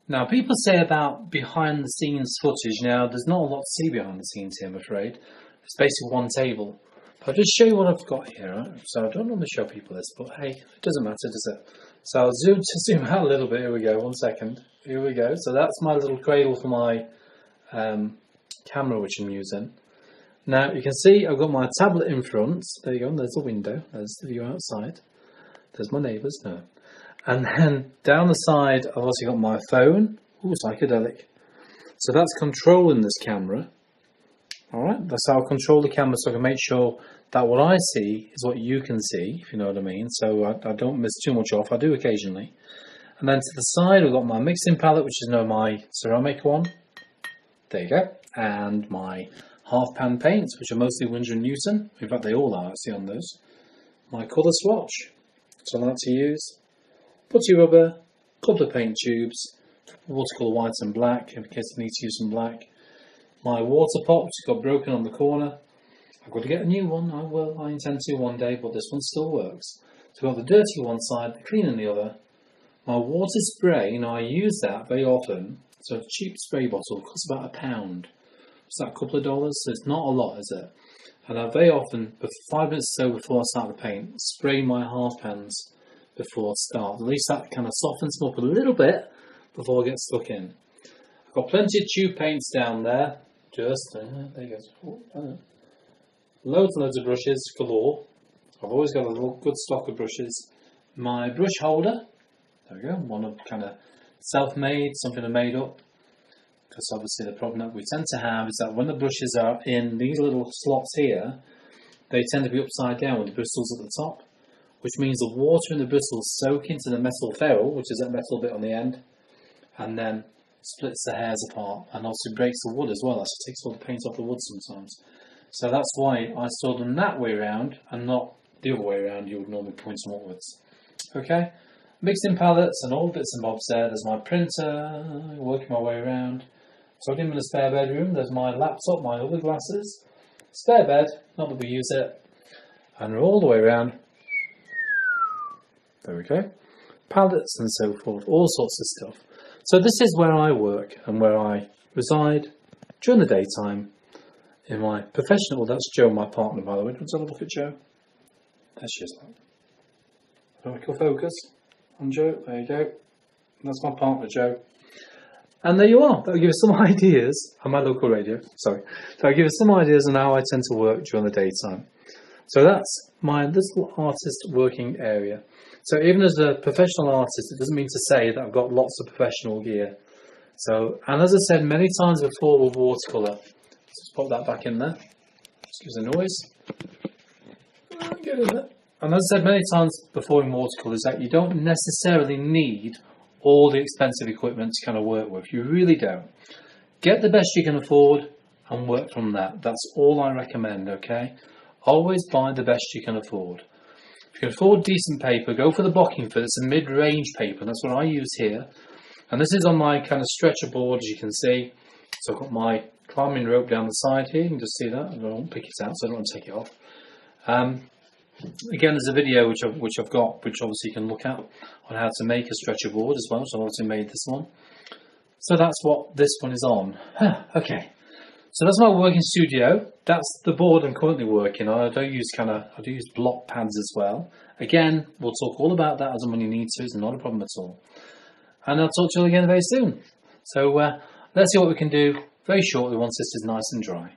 Now, people say about behind the scenes footage. Now, there's not a lot to see behind the scenes here, I'm afraid. It's basically one table. I'll just show you what I've got here. Right? So I don't normally show people this, but hey, it doesn't matter, does it? So I'll zoom out a little bit. Here we go. 1 second. Here we go. So that's my little cradle for my camera, which I'm using. Now you can see I've got my tablet in front. There you go. There's the window. There's the view outside. There's my neighbours. No. And then down the side, I've also got my phone. Ooh, psychedelic. So that's controlling this camera. Alright, that's how I control the camera, so I can make sure that what I see is what you can see, if you know what I mean. So I don't miss too much off. I do occasionally. And then to the side, I've got my mixing palette, which is now my ceramic one. There you go. And my half pan paints, which are mostly Winsor & Newton. In fact, they all are, I see on those. My colour swatch, which I like to use. Putty rubber, couple of paint tubes, watercolour white and black, in case I need to use some black. My water pot, which got broken on the corner. I've got to get a new one. I intend to one day, but this one still works. So I've got the dirty one side, the clean on the other. My water spray, I use that very often. So a cheap spray bottle costs about £1. It's that a couple of dollars, so it's not a lot, is it? And I very often, 5 minutes or so before I start the paint, spray my half pans before I start. At least that kind of softens them up a little bit before I get stuck in. I've got plenty of tube paints down there. There you go. Loads and loads of brushes galore. I've always got a little good stock of brushes. My brush holder. There we go. One of kind of self-made, something I made up. Because obviously the problem that we tend to have is that when the brushes are in these little slots here, they tend to be upside down with the bristles at the top, which means the water and the bristles soak into the metal ferrule, which is that metal bit on the end, and then splits the hairs apart and also breaks the wood as well. That takes all the paint off the wood sometimes. So that's why I store them that way around and not the other way around. You would normally point them upwards. Okay, mixing palettes and all bits and bobs there. There's my printer, working my way around. Tucked in the spare bedroom. There's my laptop, my other glasses. Spare bed, not that we use it. And we're all the way around. There we go. Palettes and so forth, all sorts of stuff. So this is where I work and where I reside during the daytime in my professional. Well, that's Joe, my partner, by the way. Let's have a look at Joe. There she is. Vertical focus on Joe. There you go. That's my partner, Joe. And there you are. That'll give us some ideas on my local radio. Sorry. That'll give us some ideas on how I tend to work during the daytime. So that's my little artist working area. So even as a professional artist, it doesn't mean to say that I've got lots of professional gear. So, and as I said many times before with watercolour, let's pop that back in there. Excuse the noise. Get in there. And as I said many times before in watercolour, is that you don't necessarily need all the expensive equipment to kind of work with. You really don't. Get the best you can afford and work from that. That's all I recommend, okay? Always buy the best you can afford. If you can afford decent paper, go for the Bockingford. It's a mid-range paper. That's what I use here. And this is on my kind of stretcher board, as you can see. So I've got my climbing rope down the side here. You can just see that. I won't pick it out, so I don't want to take it off. Again, there's a video which I've got, which obviously you can look at on how to make a stretcher board as well. So I've also made this one. So that's what this one is on. Okay. So that's my working studio. That's the board I'm currently working on. I do use block pads as well. Again, we'll talk all about that as and when you need to. It's not a problem at all. And I'll talk to you again very soon. So let's see what we can do very shortly once this is nice and dry.